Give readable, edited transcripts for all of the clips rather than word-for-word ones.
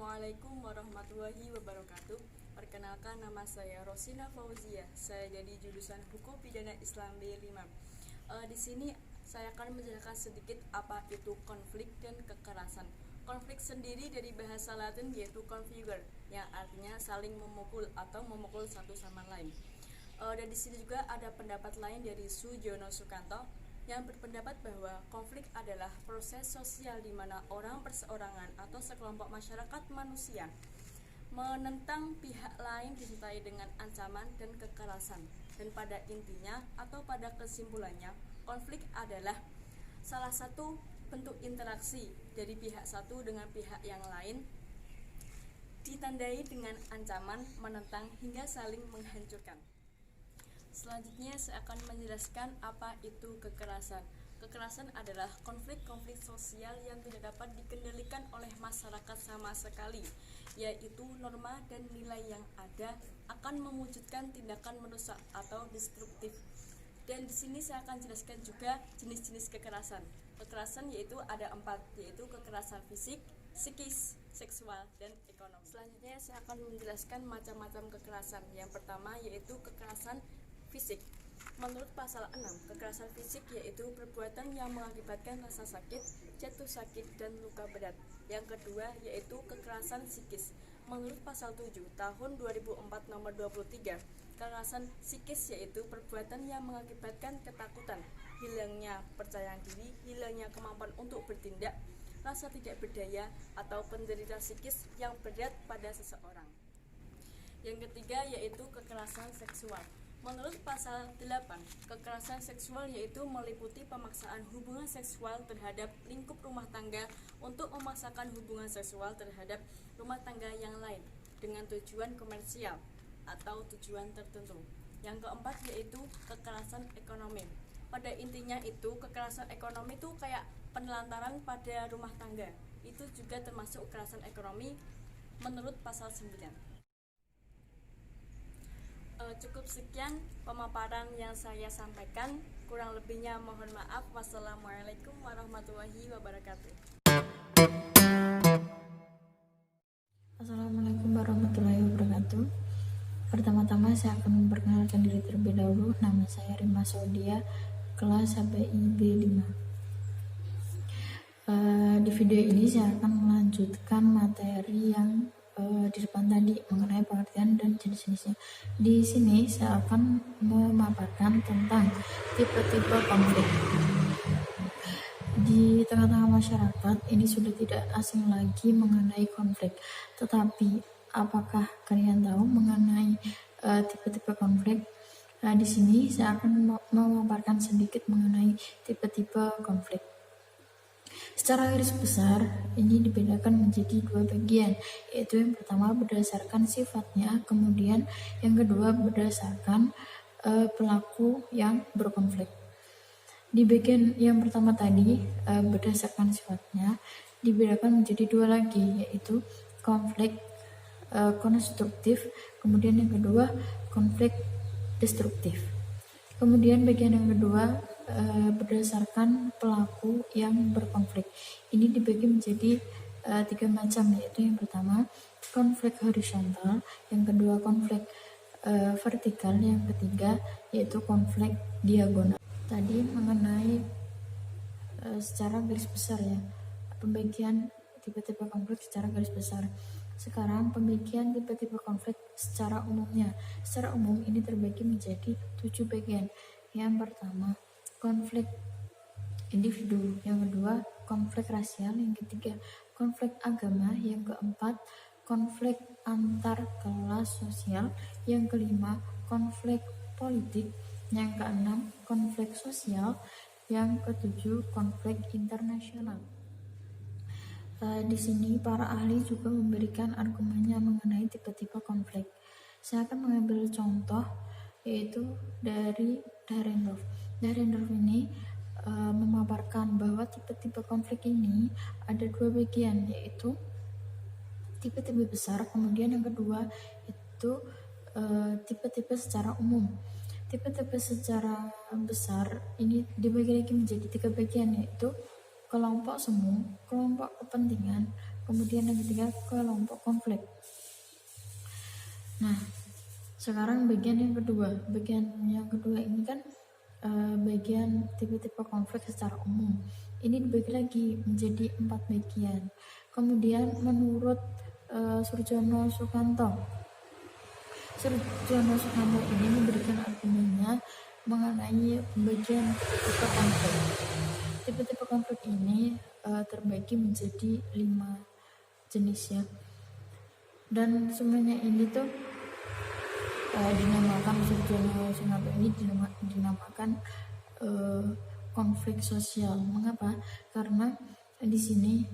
Assalamualaikum warahmatullahi wabarakatuh. Perkenalkan, nama saya Rosina Fauzia. Saya dari jurusan Hukum Pidana Islam B5. Di sini saya akan menjelaskan sedikit apa itu konflik dan kekerasan. Konflik sendiri dari bahasa Latin yaitu configure, yang artinya saling memukul atau memukul satu sama lain. Dan di sini juga ada pendapat lain dari Sujono Sukanto yang berpendapat bahwa konflik adalah proses sosial di mana orang perseorangan atau sekelompok masyarakat manusia menentang pihak lain disertai dengan ancaman dan kekerasan. Dan pada intinya atau pada kesimpulannya, konflik adalah salah satu bentuk interaksi dari pihak satu dengan pihak yang lain, ditandai dengan ancaman, menentang, hingga saling menghancurkan. Selanjutnya saya akan menjelaskan apa itu kekerasan. Kekerasan adalah konflik-konflik sosial yang tidak dapat dikendalikan oleh masyarakat sama sekali, yaitu norma dan nilai yang ada akan mewujudkan tindakan merusak atau destruktif. Dan di sini saya akan jelaskan juga jenis-jenis kekerasan. Kekerasan yaitu ada 4, yaitu kekerasan fisik, psikis, seksual, dan ekonomi. Selanjutnya saya akan menjelaskan macam-macam kekerasan. Yang pertama yaitu kekerasan fisik. Menurut pasal 6, kekerasan fisik yaitu perbuatan yang mengakibatkan rasa sakit, jatuh sakit, dan luka berat. Yang kedua yaitu kekerasan psikis. Menurut pasal 7 tahun 2004 nomor 23, kekerasan psikis yaitu perbuatan yang mengakibatkan ketakutan, hilangnya percaya diri, hilangnya kemampuan untuk bertindak, rasa tidak berdaya, atau penderita psikis yang berat pada seseorang. Yang ketiga yaitu kekerasan seksual. Menurut pasal 8, kekerasan seksual yaitu meliputi pemaksaan hubungan seksual terhadap lingkup rumah tangga untuk memaksakan hubungan seksual terhadap rumah tangga yang lain dengan tujuan komersial atau tujuan tertentu. Yang keempat yaitu kekerasan ekonomi. Pada intinya itu kekerasan ekonomi itu kayak penelantaran pada rumah tangga. Itu juga termasuk kekerasan ekonomi menurut pasal 9. Cukup sekian pemaparan yang saya sampaikan. Kurang lebihnya mohon maaf. Wassalamualaikum warahmatullahi wabarakatuh. Assalamualaikum warahmatullahi wabarakatuh. Pertama-tama saya akan memperkenalkan diri terlebih dahulu. Nama saya Rima Saudia, kelas HPI B5. Di video ini saya akan melanjutkan materi yang di depan tadi mengenai pengertian dan jenis-jenisnya. Di sini saya akan memaparkan tentang tipe-tipe konflik. Di tengah-tengah masyarakat ini sudah tidak asing lagi mengenai konflik. Tetapi apakah kalian tahu mengenai tipe-tipe konflik? Di sini saya akan memaparkan sedikit mengenai tipe-tipe konflik. Secara garis besar, ini dibedakan menjadi 2 bagian, yaitu yang pertama berdasarkan sifatnya, kemudian yang kedua berdasarkan pelaku yang berkonflik. Di bagian yang pertama tadi, berdasarkan sifatnya, dibedakan menjadi 2 lagi, yaitu konflik konstruktif, kemudian yang kedua konflik destruktif. Kemudian bagian yang kedua berdasarkan pelaku yang berkonflik. Ini dibagi menjadi 3 macam, yaitu yang pertama konflik horizontal, yang kedua konflik vertikal, yang ketiga yaitu konflik diagonal. Tadi mengenai secara garis besar ya, pembagian tipe-tipe konflik secara garis besar. Sekarang pembagian tipe-tipe konflik secara umumnya. Secara umum ini terbagi menjadi 7 bagian. Yang pertama konflik individu, yang kedua konflik rasial, yang ketiga konflik agama, yang keempat konflik antar kelas sosial, yang kelima konflik politik, yang keenam konflik sosial, yang ketujuh konflik internasional. Di sini para ahli juga memberikan argumennya mengenai tipe-tipe konflik. Saya akan mengambil contoh yaitu dari Dahrendorf. Dahrendorf ini memaparkan bahwa tipe-tipe konflik ini ada 2 bagian, yaitu tipe-tipe besar, kemudian yang kedua itu tipe-tipe secara umum. Tipe-tipe secara besar ini dibagi lagi menjadi 3 bagian, yaitu kelompok semu, kelompok kepentingan, Kemudian yang ketiga, kelompok konflik. Nah, sekarang bagian yang kedua. Bagian yang kedua ini kan bagian tipe-tipe konflik secara umum. Ini dibagi lagi menjadi 4 bagian. Kemudian menurut Surjono Sukanto ini memberikan argumennya mengenai pembagian tipe-tipe konflik. Tipe-tipe konflik ini terbagi menjadi 5 jenis ya. Dan semuanya ini tuh dinamakan Surjono Sukanto ini dinamakan konflik sosial. Mengapa? Karena di sini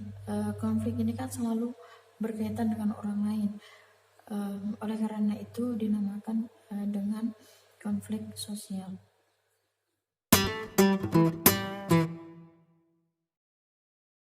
konflik ini kan selalu berkaitan dengan orang lain. Oleh karena itu dinamakan dengan konflik sosial.